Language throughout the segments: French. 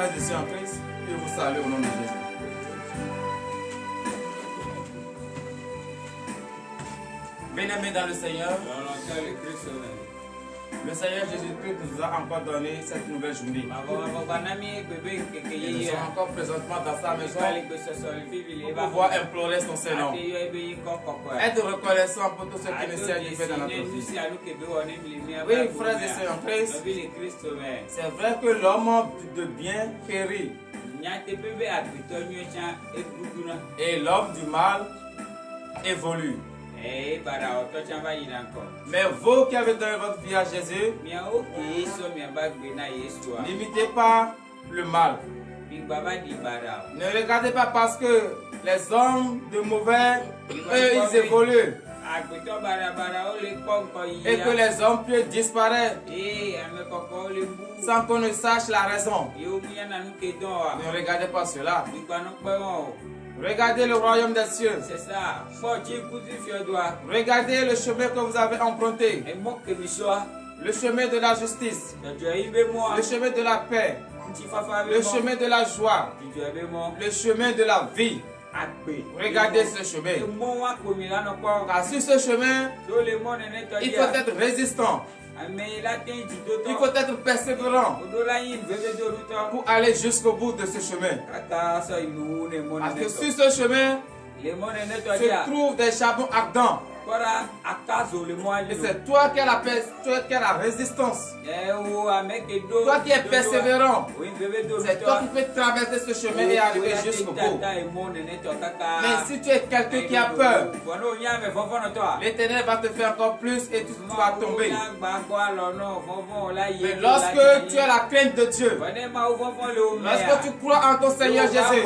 frères et sœurs en Christ, je vous salue au nom de Jésus. Bien-aimés dans le Seigneur, le Seigneur Jésus-Christ nous a encore donné cette nouvelle journée. Nous sommes encore présentement dans sa maison pour pouvoir implorer son Seigneur. Être reconnaissant pour tout ce qu'il nous a fait dans notre vie. Oui, frères et sœurs en Christ, c'est vrai que l'homme de bien périt et l'homme du mal évolue. Mais vous qui avez donné votre vie à Jésus, n'imitez pas le mal. Ne regardez pas parce que les hommes de mauvais, eux, ils évoluent. Et que les hommes pieux disparaissent sans qu'on ne sache la raison. Ne regardez pas cela. Regardez le royaume des cieux. C'est ça. Regardez le chemin que vous avez emprunté. Le chemin de la justice. Le chemin de la paix. Le chemin de la joie. Le chemin de la vie. Regardez ce chemin. Car sur ce chemin, il faut être résistant. Il faut être persévérant pour aller jusqu'au bout de ce chemin. Parce que sur ce chemin se trouvent des charbons ardents. Et c'est toi qui as la paix, toi qui as la résistance. Toi qui es persévérant. C'est toi qui peux traverser ce chemin et arriver jusqu'au bout. Mais si tu es quelqu'un qui a peur, l'Éternel va te faire encore plus et tu vas tomber. Mais lorsque tu as la crainte de Dieu, lorsque tu crois en ton Seigneur Jésus,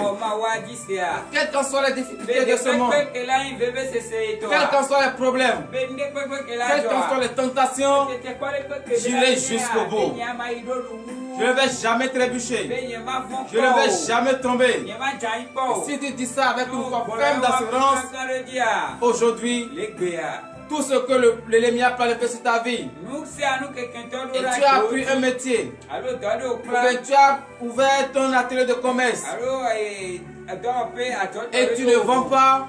quelles qu'en soient les difficultés de ce monde, quels qu'en soient les problèmes, quelles qu'en soient les tentations, j'irai jusqu'au bout. Je ne vais jamais trébucher. Je ne vais jamais tomber. Et si tu dis ça avec une foi ferme d'assurance, aujourd'hui, tout ce que l'ennemi a planifié sur ta vie, et tu as appris un métier, tu as ouvert ton atelier de commerce, et tu ne vends pas,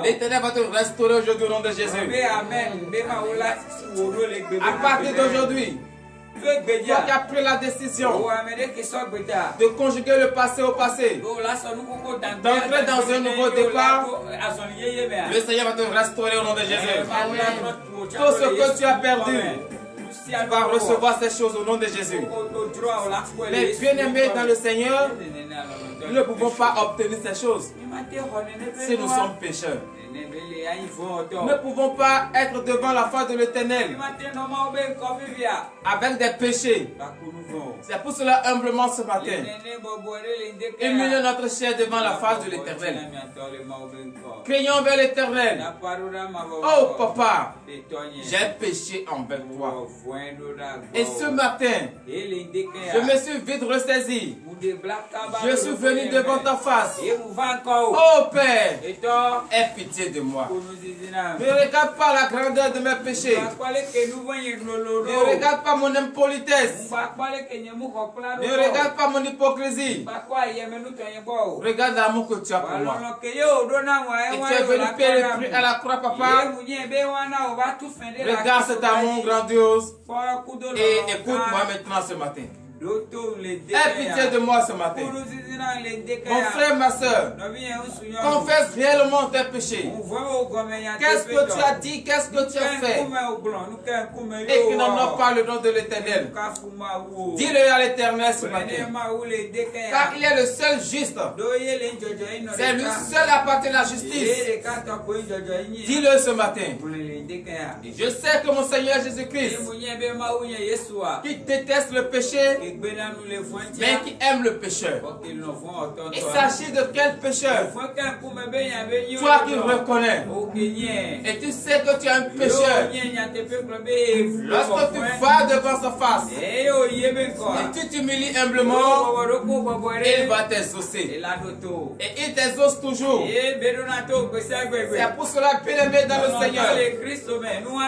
l'Éternel va te restaurer aujourd'hui au nom de Jésus. À partir d'aujourd'hui, toi qui as pris la décision de conjuguer le passé au passé, d'entrer dans un nouveau départ, le Seigneur va te restaurer au nom de Jésus. Tout ce que tu as perdu, tu vas recevoir ces choses au nom de Jésus. Mais bien-aimés dans le Seigneur, nous ne pouvons pas obtenir ces choses si nous sommes pécheurs. Nous ne pouvons pas être devant la face de l'Éternel avec des péchés. C'est pour cela humblement ce matin, humilions notre chair devant la face de l'Éternel. Crions vers l'Éternel. Oh papa, j'ai péché envers toi. Et ce matin, je me suis vite ressaisi. Je suis venu devant ta face. Oh Père, aie pitié de moi. Ne regarde pas la grandeur de mes péchés. Ne regarde pas mon impolitesse. Ne regarde pas mon hypocrisie. Regarde l'amour que tu as pour moi. Et tu es venu payer le prix à la croix, papa. Regarde cet amour grandiose. Et écoute-moi maintenant ce matin. Aie pitié de moi ce matin. Mon frère, ma soeur, confesse réellement tes péchés. Qu'est-ce que tu as dit, qu'est-ce que tu as fait, et qui n'honore pas le nom de l'Éternel. Dis-le à l'Éternel ce matin, car il est le seul juste. C'est lui seul à partir de la justice. Dis-le ce matin. Et je sais que mon Seigneur Jésus-Christ, qui déteste le péché, mais qui aime le pécheur. Il s'agit de quel pécheur? Toi qui reconnais. Et tu sais que tu es un pécheur. Lorsque tu vas devant sa face et tu t'humilies humblement, il va t'exaucer. Et il t'exauce toujours. C'est pour cela, bien-aimé dans le Seigneur,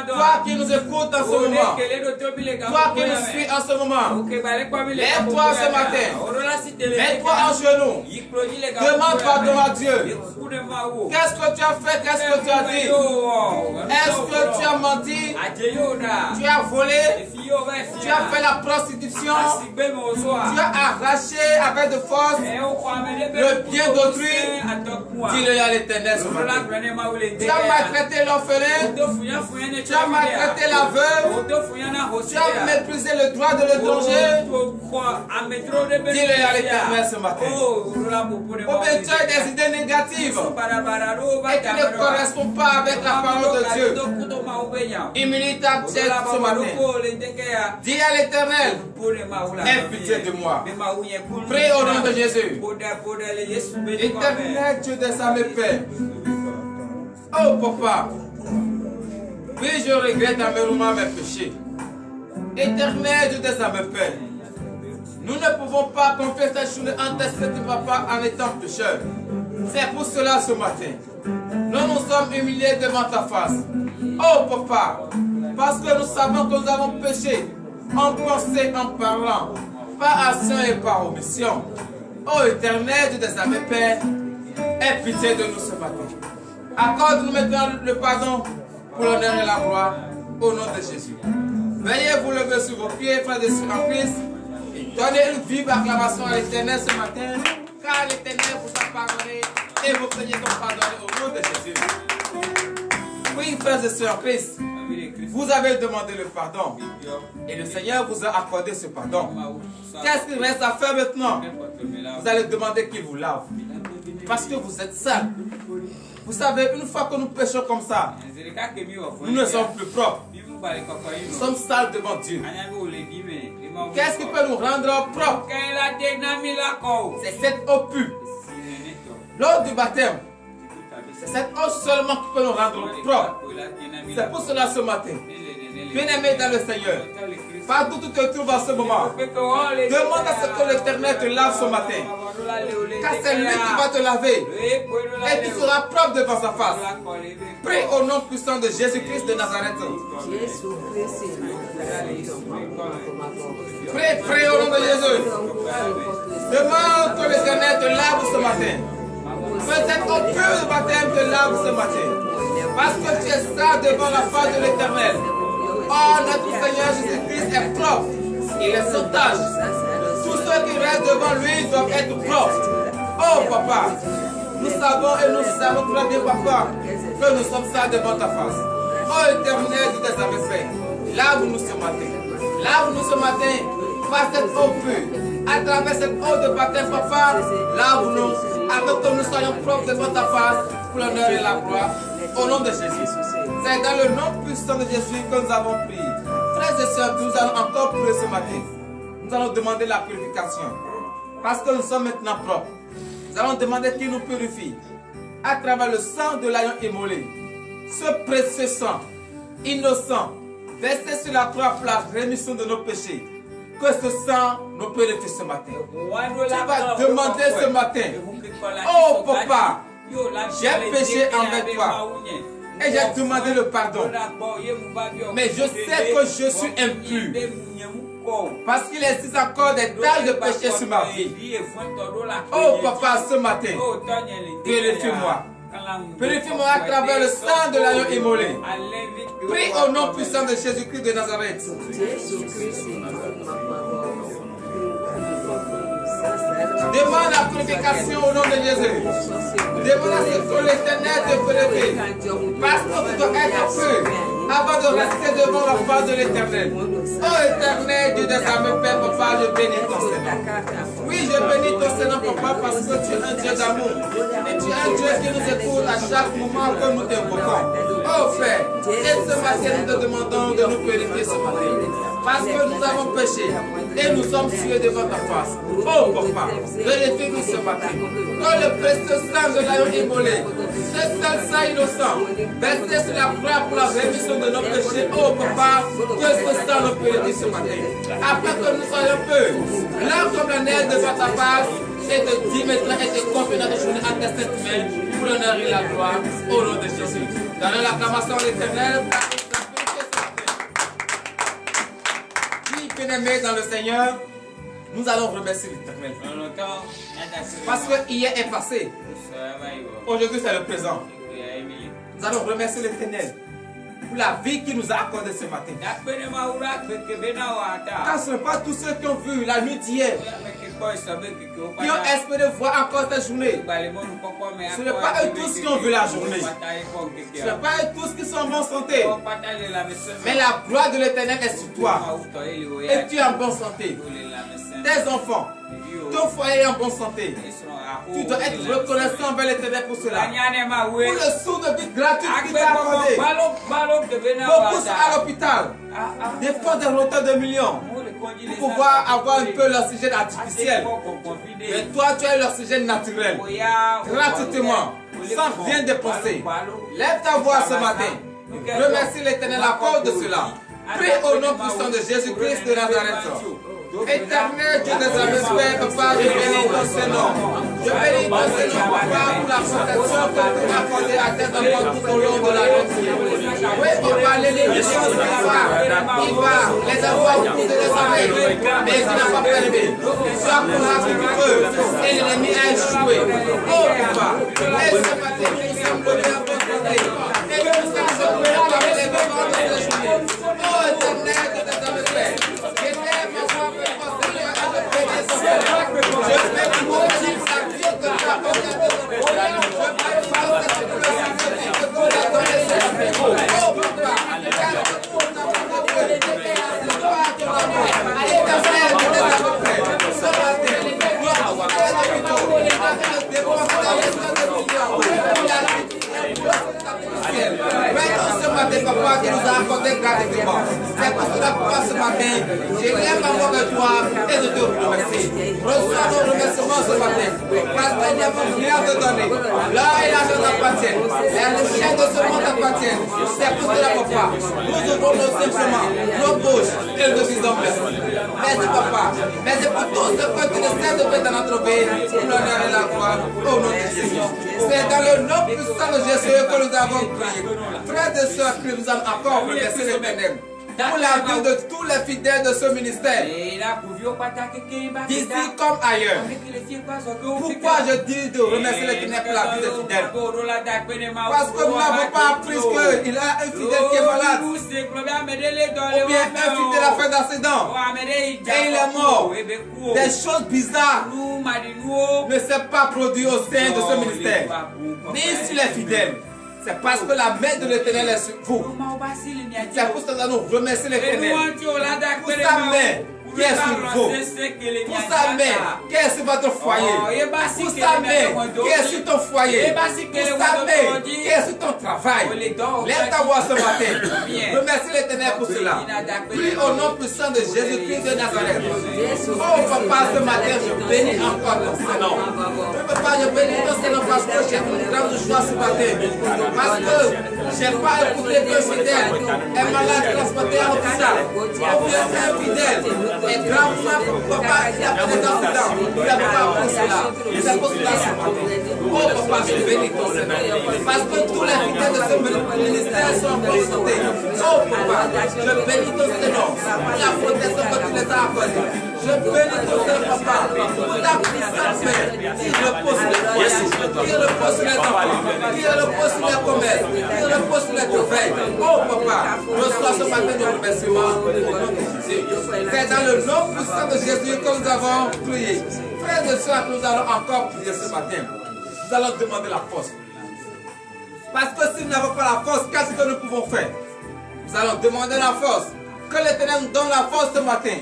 toi qui nous écoutes en ce moment, toi qui nous suis en ce moment, lève-toi ce matin Mets-toi en genoux. Demande pardon à Dieu. Qu'est-ce que tu as fait? Qu'est-ce que tu as dit? Est-ce que tu as menti? Tu as volé? Tu as fait la prostitution? Tu as arraché avec de force le bien d'autrui? Dis-le à l'Éternel ce matin. Tu as maltraité l'orphelin? Tu as maltraité la veuve? Tu as méprisé le droit de l'étranger? Dis-le à l'Éternel ce matin. Ou bien tu as des idées négatives et qui ne correspondent pas avec la parole de Dieu. Humilie ta tête ce matin. Dis à l'Éternel, aie pitié de moi. Prie au nom de Jésus. Éternel Dieu des armées, Père. Oh papa, oui je regrette amèrement mes péchés. Éternel Dieu des armées, Père. Nous ne pouvons pas confesser cette journée en de papa en étant pécheurs. C'est pour cela ce matin, nous nous sommes humiliés devant ta face. Oh papa, parce que nous savons que nous avons péché en pensée, en parlant, par action et par omission. Oh éternel Dieu des armées, Père, aie pitié de nous ce matin. Accorde-nous maintenant le pardon pour l'honneur et la gloire au nom de Jésus. Veuillez vous lever sur vos pieds, frères et sœurs en Christ. Donnez une vive acclamation à l'Éternel ce matin, car l'Éternel vous a pardonné et vos péchés sont pardonnés au nom de Jésus. Oui, frères et sœurs en Christ, vous avez demandé le pardon et le Seigneur vous a accordé ce pardon. Qu'est-ce qu'il reste à faire maintenant? Vous allez demander qu'il vous lave, parce que vous êtes sales. Vous savez, une fois que nous péchons comme ça, nous ne sommes plus propres. Nous sommes sales devant Dieu. Qu'est-ce qui peut nous rendre propres? C'est cette eau pure. L'eau du baptême. C'est cette eau seulement qui peut nous rendre propres. C'est pour cela ce matin, bien-aimé dans le Seigneur, partout où tu te trouves en ce moment, demande à ce que l'Éternel te lave ce matin. Car c'est lui qui va te laver et tu seras propre devant sa face. Prie au nom puissant de Jésus-Christ de Nazareth. Prie au nom de Jésus. Demande que l'Éternel te lave ce matin. Peut-être au pur de baptême te lave ce matin. Parce que tu es sale devant la face de l'Éternel. Oh, notre Seigneur Jésus-Christ est propre. Il est sans tâche. Tous ceux qui restent devant lui doivent être propres. Oh, papa, nous savons et nous savons très bien, papa, que nous sommes sales devant ta face. Oh, Éternel, tu t'es jamais fait. Lave-nous ce matin. Lave-nous ce matin par cette eau pure. À travers cette eau de baptême, papa, lave-nous afin que nous soyons propres devant ta face pour l'honneur et la gloire. Au nom de Jésus. C'est dans le nom puissant de Jésus que nous avons prié. Frères et sœurs, nous allons encore prier ce matin. Nous allons demander la purification. Parce que nous sommes maintenant propres. Nous allons demander qu'il nous purifie. À travers le sang de l'agneau immolé. Ce précieux sang, innocent, versé sur la croix pour la rémission de nos péchés. Que ce sang nous purifie ce matin. Tu vas demander ce matin. Oh papa, j'ai péché envers toi. Et j'ai demandé le pardon. Mais je sais que je suis impur. Parce qu'il existe encore des tas de péchés sur ma vie. Oh papa, ce matin, purifie-moi. Purifie-moi à travers le sang de l'agneau immolé. Prie au nom puissant de Jésus-Christ de Nazareth. Demande la purification au nom de Jésus. Demande à ce que l'Éternel te purifie. Parce que tu dois être pur avant de rester devant la face de l'Éternel. Oh Éternel, Dieu des armées, Père, papa, je bénis ton Seigneur. Oui, je bénis ton Seigneur, papa, parce que tu es un Dieu d'amour. Et tu es un Dieu qui nous écoute à chaque moment que nous t'invoquons. Oh Père, et ce matin, nous te demandons de nous purifier ce matin. Parce que nous avons péché et nous sommes tués devant ta face. Oh papa, vérifie-nous ce matin. Que le précieux sang de l'agneau immolé, ce seul sang innocent, versé sur la croix pour la rémission de nos péchés. Oh papa, que ce sang nous purifie ce matin. Afin que nous soyons peu, là comme la neige devant ta face, et te dis maintenant et te confie notre journée à tes saintes mains pour l'honneur et la gloire au nom de Jésus. Dans l'acclamation de l'Éternel. Bien-aimés dans le Seigneur, Nous allons remercier l'Éternel. Parce que hier est passé. Aujourd'hui c'est le présent. Nous allons remercier l'Éternel pour la vie qu'il nous a accordée ce matin. Car ce n'est pas tous ceux qui ont vu la nuit d'hier, qui ont espéré voir encore cette journée. Ce n'est pas eux tous qui ont vu la journée. Ce n'est pas eux tous qui sont en bonne santé. Mais la gloire de l'Éternel est sur toi. Et tu es en bonne santé. Tes enfants, ton foyer est en bonne santé. Tu dois être reconnaissant envers l'Éternel pour cela. Pour le soin de vie gratuit qui t'a accordé. Beaucoup sont à l'hôpital. Des fois des retards de millions. Pour pouvoir avoir un peu l'oxygène artificiel. Mais toi, tu as l'oxygène naturel. Gratuitement. Sans rien dépenser. Lève ta voix ce matin. Remercie l'Éternel à cause de cela. Prie au nom puissant de Jésus-Christ de Nazareth. Éternel Dieu des armées, Papa, je bénis ton Seigneur. Je bénis ton Seigneur, Papa, pour la protection que tu m'as accordée à tes enfants tout au long de la nuit. Oui, Papa, l'ennemi chose il va les avoir au bout de les oreilles, mais il n'a pas permis. Tu as pour la feu et l'ennemi a échoué. Oh, Papa, et ce matin, nous sommes le bien confrontés. Et nous sommes avec les devants de la journée. Oh, Éternel Dieu des armées, je t'aime, ma foi. Je fais du bon Dieu pour la vie que tu as apportée à tes enfants. Je fais par cette philosophie que tu as donnée à tes enfants. Oh Papa, car tu nous as donné c'est toi ton amour. Éternel, tu les as fait. Ce matin, nous avons fait la vidéo avec le dépense de maintenant ce matin, Papa, qui nous a accordé gratuitement. C'est pour cela que ce matin, je lève ma voix vers toi et je te remercie. Reçois nos remerciements ce matin. Parce qu'il n'y a pas rien de donner. L'or et l'argent t'appartiennent. Les chiens de ce monde t'appartiennent. C'est pour cela, Papa. Nous ouvrons simplement nos bouches et nous disons merci. Merci, Papa. Merci pour tout ce que tu décides de faire dans notre vie. Pour l'honneur et la gloire. Au nom de Jésus. C'est dans le nom puissant de Jésus que nous avons prié. Frères et sœurs, que nous allons encore remercier l'Éternel pour la vie de tous les fidèles de ce ministère, d'ici comme ailleurs. Pourquoi je dis de remercier l'Éternel pour la vie des fidèles? Parce que nous n'avons pas appris qu'il y a un fidèle qui est malade, ou bien un fidèle a fait d'accident et il est mort. Des choses bizarres ne s'est pas produit au sein de ce ministère, ni sur les fidèles. C'est parce que la main de l'Éternel est sur vous. C'est pour cela que nous remercions l'Éternel pour sa main qui est sur vous, pour sa main qui est sur votre foyer, pour sa main qui est sur ton foyer, pour sa main qui est sur ton travail. Lève ta voix ce matin. Remercie l'Éternel pour cela. Prie au nom puissant de Jésus-Christ de Nazareth. Oh Papa, ce matin, je bénis encore ton Seigneur. Papa, je bénis ton Seigneur parce que j'ai une grande joie ce matin. Parce que je n'ai pas écouté qu'un fidèle est malade transporté à l'hôpital. Ou bien un fidèle est gravement, Papa, il a fait des accidents. Il n'a pas appris cela. C'est pour cela ce matin. Oh Papa, je bénis ton Seigneur. Parce que tous les fidèles de ce ministère sont en bonne santé. Oh Papa, je bénis ton Seigneur pour la protection que tu les as accordée. Je bénis ton Seigneur, Papa, pour ta puissance qui repose sur les foyers, qui repose sur les enfants, qui repose sur les commerces, qui repose sur les trouvailles. Oh Papa, reçois ce matin de remerciements au nom de Jésus. C'est dans le nom puissant de Jésus que nous avons prié. Frères et sœurs, nous allons encore prier ce matin. Nous allons demander la force. Parce que si nous n'avons pas la force, qu'est-ce que nous pouvons faire? Nous allons demander la force. Que l'Éternel nous donne la force ce matin.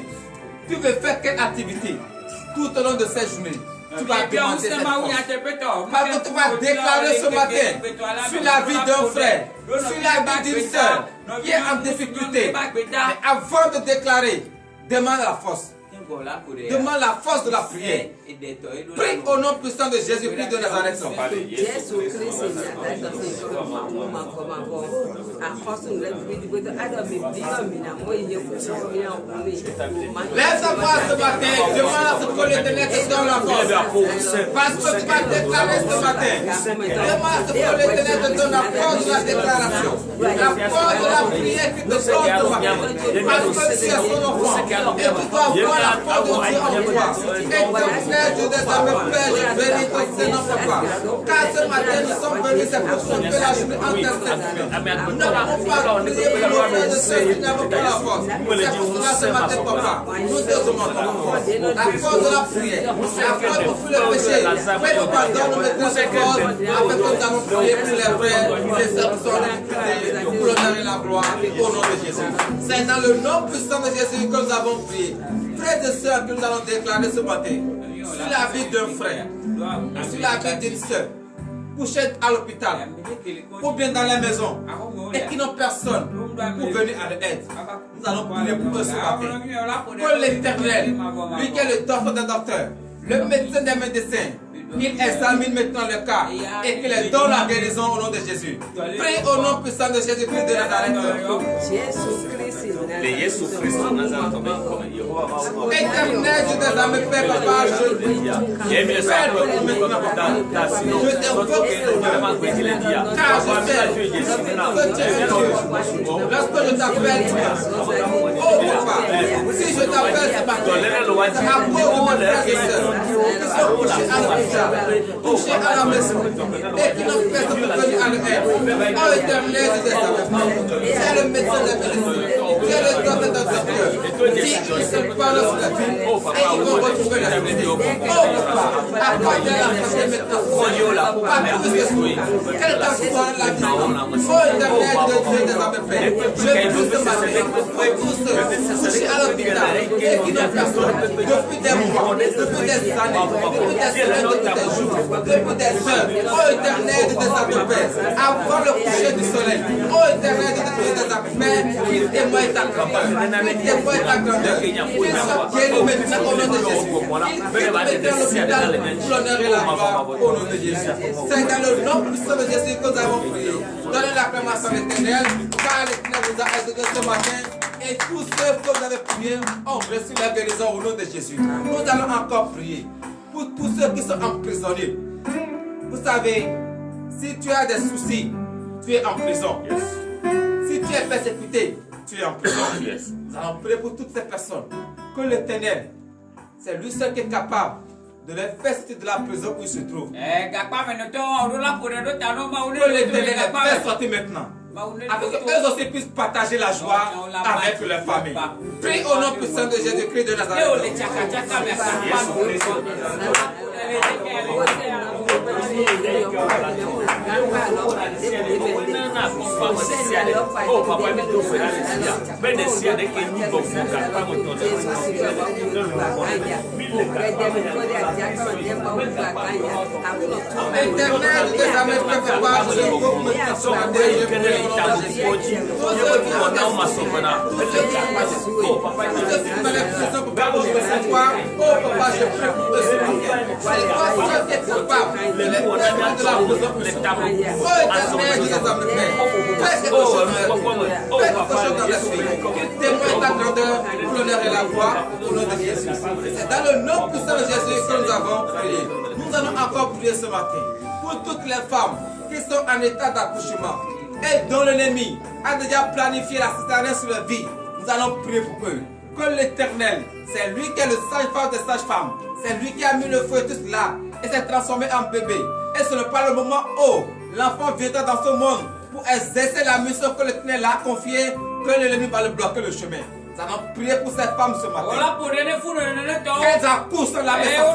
Tu veux faire quelle activité tout au long de cette journée? Tu vas demander cette force. Parce que tu vas déclarer ce matin sur la vie d'un frère, sur la vie d'une soeur qui est en difficulté. Mais avant de déclarer, demande la force. Demande la force de la prière. Prie au nom puissant de Jésus-Christ de Nazareth. Lève ta voix ce matin. Demande à ce que l'Éternel te donne la force. Parce que tu vas déclarer ce matin. Demande à ce que l'Éternel te donne la force de la déclaration. La force de la prière qui te donne ce matin. Parce que tu es son enfant. Et tu dois avoir la foi de Dieu en toi. Éternel Dieu des armées, Père, je bénis ton Seigneur, papa. Car ce matin, nous sommes venus, c'est pour sauver la journée en intercession. Nous ne pouvons pas prier pour nos frères de ceux qui n'avaient pas la force. C'est pour cela ce matin, papa, nous te demandons la force de la prière, la force pour fuir le péché. Fais nous pardon, nous mettons cette force afin que nous allons prier pour les frères, les sœurs qui sont en difficulté, pour l'honneur et la gloire, au nom de Jésus. C'est dans le nom puissant de Jésus que nous avons prié. Frères et sœurs, que nous allons déclarer ce matin, sur la vie d'un frère, sur la vie d'une sœur, couchés à l'hôpital, ou bien dans la maison, et qui n'ont personne pour venir à l'aide. Nous allons prier pour eux ce matin. Que l'Éternel, lui qui est le docteur des docteurs, le médecin des médecins, il examine maintenant le cas et qu'il leur donne la guérison au nom de Jésus. Prie au nom puissant de Jésus-Christ de Nazareth. Éternel, je des armées, Père, papa, je prie. Père, je t'invoque, car je sais que tu es Dieu. Lorsque je t'appelle, oh papa, si je t'appelle ce matin, c'est à cause de mes frères et sœurs qui sont couchés à l'hôpital, couchés à la maison, et qui n'ont personne pour venir à l'aide. Oh Éternel, je des armées, c'est le médecin des médecins. Tu es le docteur de docteur. Dis qu'ils se parlent sur la vie et ils vont retrouver la vie. Oh papa, accorde la santé maintenant. Partout ce soir, quelle que soit la vie, oh Éternel de Dieu des armées pères, je prie ce matin pour tous ceux couchés à l'hôpital et qui n'ont personne depuis des mois, depuis des années, depuis des semaines, depuis des jours, depuis des heures. Oh Éternel de des armées pères, avant le coucher du soleil, oh Éternel de Dieu des armées pères, il témoigne ta grandeur, il témoigne ta grandeur, il soit guéri maintenant au nom de Jésus, il quitte maintenant l'hôpital pour l'honneur et la gloire au nom de Jésus. C'est dans le nom puissant de Jésus que nous avons prié. Donnez l'acclamation à l'Éternel, car l'Éternel vous a aidé ce matin. Et tous ceux que vous avez prié ont reçu la guérison au nom de Jésus. Nous allons encore prier pour tous ceux qui sont emprisonnés. Vous savez, si tu as des soucis, tu es en prison. Si tu es persécuté, tu es en prison. Nous allons prier pour toutes ces personnes. Que l'Éternel, c'est lui seul qui est capable de les faire sortir de la prison où ils se trouvent. Que l'Éternel les fait sortir maintenant, afin qu'eux aussi puissent partager la joie avec leur famille. Prie au nom puissant de Jésus-Christ de Nazareth. C'est dans le nom puissant de Jésus que nous avons prié. Nous allons encore prier ce matin pour toutes les femmes qui sont en état d'accouchement et dont l'ennemi a déjà planifié la césarienne sur leur vie. Nous allons prier pour eux. Que l'Éternel, c'est lui qui est le sage-femme des sages-femmes, c'est lui qui a mis le feu et tout cela et s'est transformé en bébé. Et ce n'est pas le moment où l'enfant viendra dans ce monde pour exercer la mission que l'Éternel a confiée, que l'ennemi va le bloquer le chemin. Nous allons prier pour ces femmes ce matin. Qu'elles accouchent sans la maison.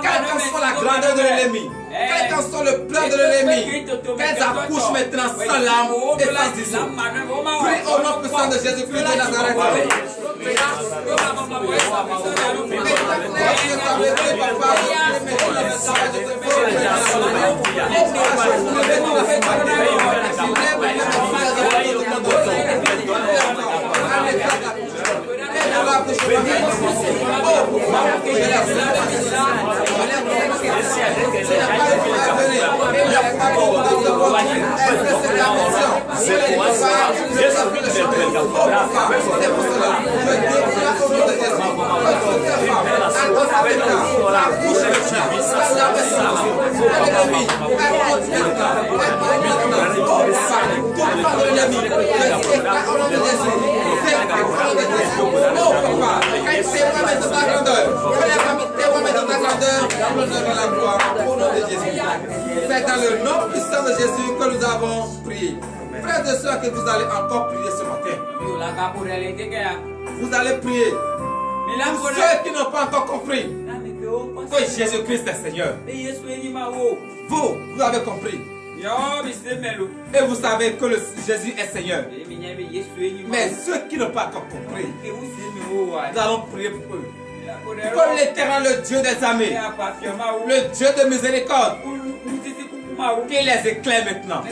Quelle qu'en soit la grandeur de l'ennemi, quel qu'en soit le plan de l'ennemi, qu'elles accouchent maintenant sans larmes et sans issue. Prie au nom puissant de Jésus-Christ de Nazareth. Oh, papa, grandeur, l'honneur et la gloire au nom de Jésus. C'est dans le nom puissant de Jésus que nous avons prié. Frères et sœurs, que vous allez encore prier ce matin. Vous allez prier. Ceux qui n'ont pas encore compris que Jésus-Christ est Seigneur. Vous avez compris. Et vous savez que Jésus est Seigneur. Mais ceux qui n'ont pas encore compris, nous allons prier pour eux. Que l'Éternel, le Dieu des armées, le Dieu de miséricorde, qu'il les éclaire maintenant.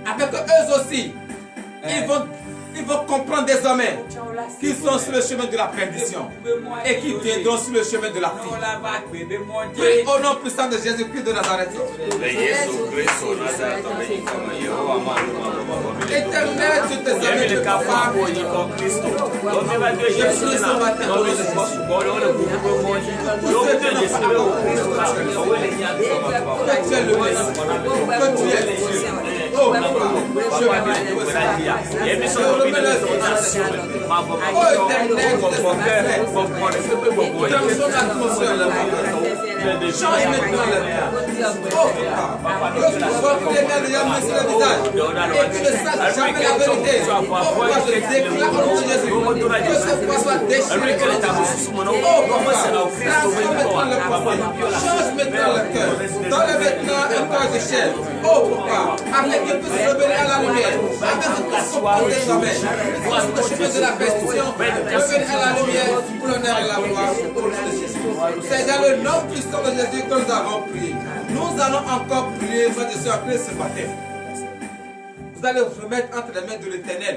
Avec eux aussi, ils vont comprendre désormais qu'ils sont sur le chemin de la perdition et qu'ils viendront sur le chemin de la vie. Prie au nom puissant de Jésus-Christ de Nazareth. Éternel, tu te savais de papa. Je prie ce matin au nom de Jésus. Pour ceux qui n'ont pas que tu es le Messie, que tu es Dieu. Oh, papa, je remets tout ça. Je remets la vie. Oh, éternel, transforme l'atmosphère là-bas. Change maintenant la vie. Oh, papa, que tu vois que les gars déjà mis sur le visage et qu'ils ne sachent jamais la vérité. Oh, papa, je déclare au nom de Jésus que ce poids soit déchiré. Oh, papa, transforme maintenant le passé. Change maintenant le cœur. Donne maintenant un cœur de chair. Oh, papa, afin qu'ils puissent revenir à la lumière. Afin qu'ils puissent comprendre désormais. Sur le chemin de la perdition, revenir à la lumière pour l'honneur et la gloire au nom de Jésus. C'est dans le nom puissant de Jésus que nous avons prié. Nous allons encore prier, frères et sœurs, ce matin. Vous allez vous remettre entre les mains de l'Éternel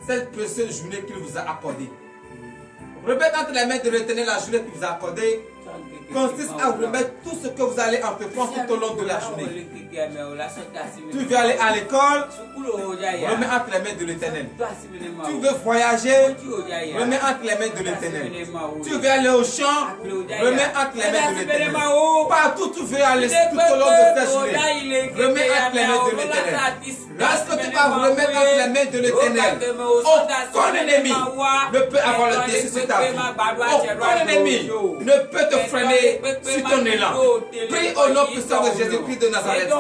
cette précieuse journée qu'il vous a accordée. Remettre entre les mains de l'Éternel la journée qu'il vous a accordée consiste à vous remettre tout ce que vous allez entreprendre tout au long de la journée. Tu veux aller à l'école, remets entre les mains de l'Éternel. Tu veux voyager, remets entre les mains de l'Éternel. Tu veux aller au champ, remets entre les mains de l'Éternel. Partout tu veux aller tout au long de cette journée, remets entre les mains de l'Éternel. Lorsque tu vas vous remettre entre les mains de l'Éternel, aucun ennemi ne peut avoir le dessus sur ta vie. Aucun ennemi ne peut te freiner sur ton élan. Prie au nom puissant de Jésus-Christ de Nazareth.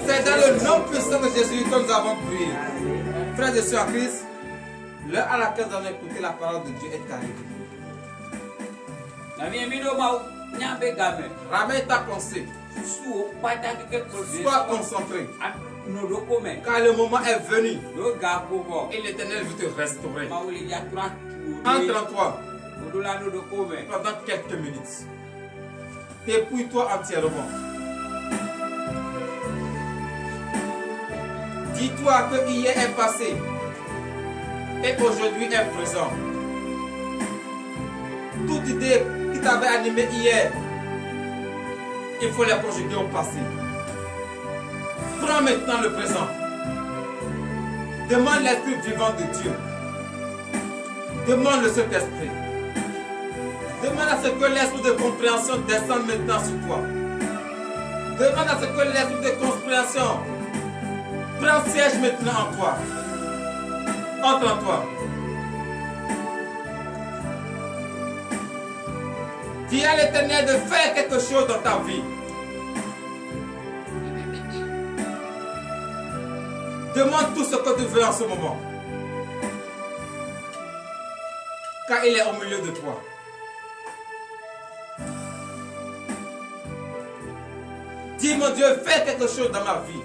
C'est dans le nom puissant de Jésus que nous avons prié. Frères et sœurs en Christ, l'heure à laquelle nous allons écouter la parole de Dieu est arrivée. Ramène ta pensée. Sois concentré. Car le moment est venu et l'Éternel veut te restaurer. Entre en toi pendant quelques minutes. Dépouille-toi entièrement. Dis-toi que hier est passé et aujourd'hui est présent. Toute idée qui t'avait animé hier, il faut les conjuguer au passé. Prends maintenant le présent. Demande l'Esprit vivant de Dieu. Demande le Saint-Esprit. Demande à ce que l'esprit de compréhension descende maintenant sur toi. Demande à ce que l'esprit de compréhension prenne siège maintenant en toi. Entre en toi. Dis à l'Éternel de faire quelque chose dans ta vie. Demande tout ce que tu veux en ce moment. Car il est au milieu de toi. Dis, mon Dieu, fais quelque chose dans ma vie.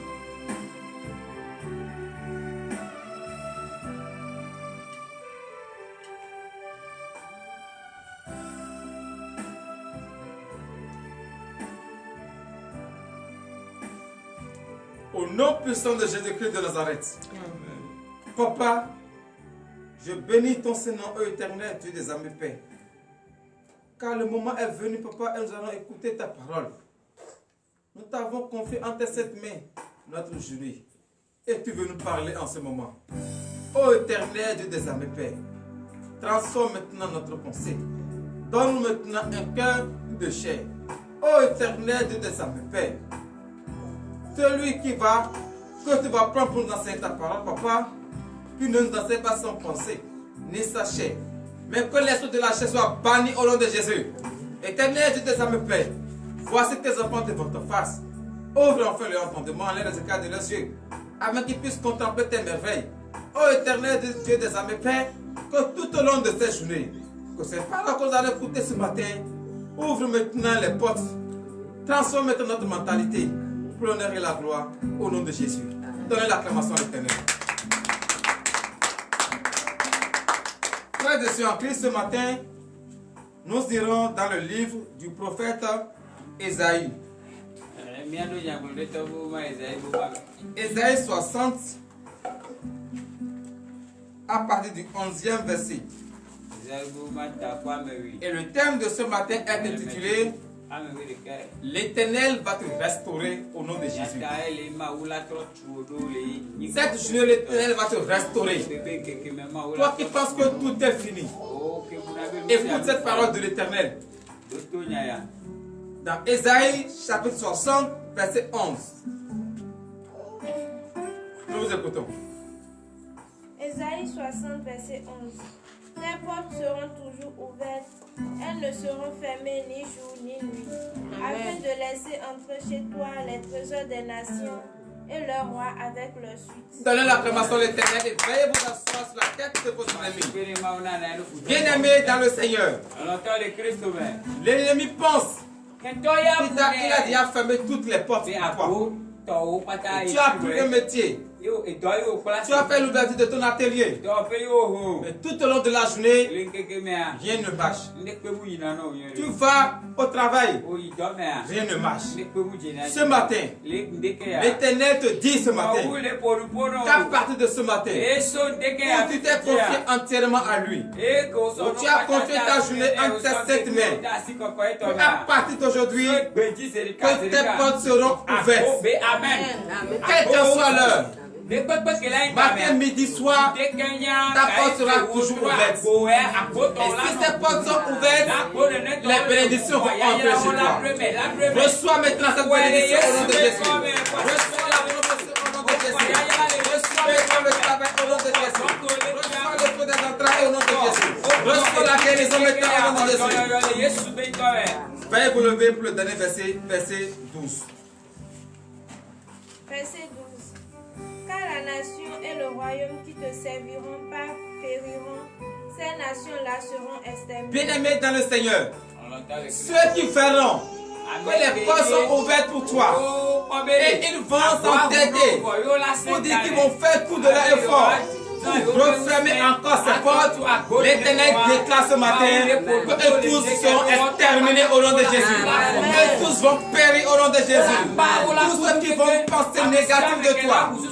Au nom puissant de Jésus-Christ de Nazareth. Papa, je bénis ton Saint-Nom, éternel, Dieu des armées, Père. Car le moment est venu, Papa, et nous allons écouter ta parole. Nous t'avons confié entre cette main notre journée. Et tu veux nous parler en ce moment. Ô éternel, Dieu des armées, Père, transforme maintenant notre pensée. Donne-nous maintenant un cœur de chair. Ô éternel, Dieu des armées, Père, celui que tu vas prendre pour nous enseigner ta parole, Papa, qui ne nous enseigne pas son pensée, ni sa chair, mais que l'esprit de la chair soit banni au nom de Jésus. Éternel Dieu des âmes, Père, voici tes enfants devant ta face. Ouvre enfin leur entendement, enlève les écarts de leurs yeux, afin qu'ils puissent contempler tes merveilles. Ô éternel Dieu des âmes, Père, que tout au long de cette journée, que ces paroles que nous allons écouter ce matin, ouvre maintenant les portes, transforme maintenant notre mentalité, pour l'honneur et la gloire, au nom de Jésus. Donnez l'acclamation à l'éternel. Frères et sœurs en Christ, ce matin, nous irons dans le livre du prophète Ésaïe. Ésaïe 60, à partir du 11e verset. Et le thème de ce matin est intitulé L'Éternel va te restaurer au nom de Jésus. Cette journée, l'Éternel va te restaurer. Toi qui penses que tout est fini, écoute cette parole de l'Éternel. Dans Ésaïe chapitre 60, verset 11. Nous vous écoutons. Ésaïe 60, verset 11. Tes portes seront toujours ouvertes, elles ne seront fermées ni jour ni nuit, afin de laisser entrer chez toi les trésors des nations et leurs rois avec leur suite. Donnez l'acclamation à l'Éternel et veillez vous asseoir sur la tête de vos ennemis. Bien-aimés dans le Seigneur, l'ennemi pense qu'il a déjà fermé toutes les portes pour toi. Tu as pris un métier. Tu as fait l'ouverture de ton atelier. Mais tout au long de la journée, rien ne marche. Tu vas au travail, rien ne marche. Ce matin, l'Éternel te dit ce matin qu'à partir de ce matin, où tu t'es confié entièrement à lui, où tu as confié ta journée entre cette main, à partir d'aujourd'hui, que tes portes seront ouvertes. Quelle que soit l'heure, matin, midi, soir, ta porte sera toujours ouverte. Et si ces portes sont ouvertes, les bénédictions vont entrer chez toi. Reçois maintenant cette bénédiction au nom de Jésus. Reçois la bénédiction au nom de Jésus. Reçois maintenant le travail au nom de Jésus. Reçois le feu des entrailles au nom de Jésus. Reçois la guérison maintenant au nom de Jésus. Veuillez vous lever pour le dernier verset, verset 12. Verset 12. Car la nation et le royaume qui te serviront pas périront, ces nations-là seront exterminées. Bien-aimés dans le Seigneur, ceux qui feront que les portes sont ouvertes pour toi et ils vont s'entêter pour dire qu'ils vont faire tout de leur effort pour refermer encore ces portes, l'Éternel déclare ce matin que tous seront exterminés au nom de Jésus. Que tous vont périr au nom de Jésus. Tous ceux qui vont penser négatif de toi, tous ceux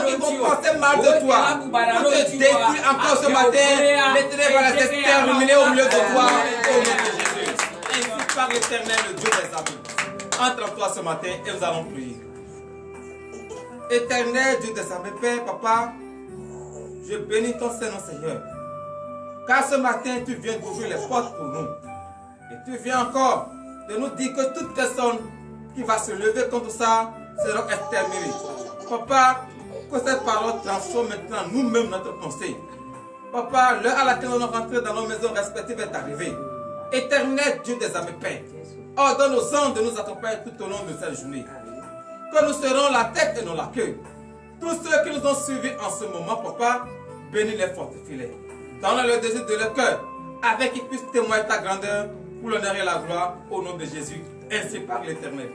qui vont penser mal de toi, pour te détruire encore ce matin, l'Éternel va les exterminer au milieu de toi au nom de Jésus. Ainsi par l'Éternel, le Dieu des armées. Entre en toi ce matin et nous allons prier. Éternel Dieu des armées, Père, Papa, je bénis ton Saint-Nom, Seigneur. Car ce matin, tu viens d'ouvrir les portes pour nous. Et tu viens encore de nous dire que toute personne qui va se lever contre ça sera exterminée. Papa, que cette parole transforme maintenant nous-mêmes notre pensée. Papa, l'heure à laquelle nous allons rentrer dans nos maisons respectives est arrivée. Éternel Dieu des armées, Père, ordonne aux anges de nous accompagner tout au long de cette journée. Que nous serons la tête et non la queue. Tous ceux qui nous ont suivis en ce moment, Papa, bénis-les fortifie-les. Donne le désir de leur cœur, avec qu'ils puissent témoigner ta grandeur pour l'honneur et la gloire au nom de Jésus, ainsi par l'Éternel.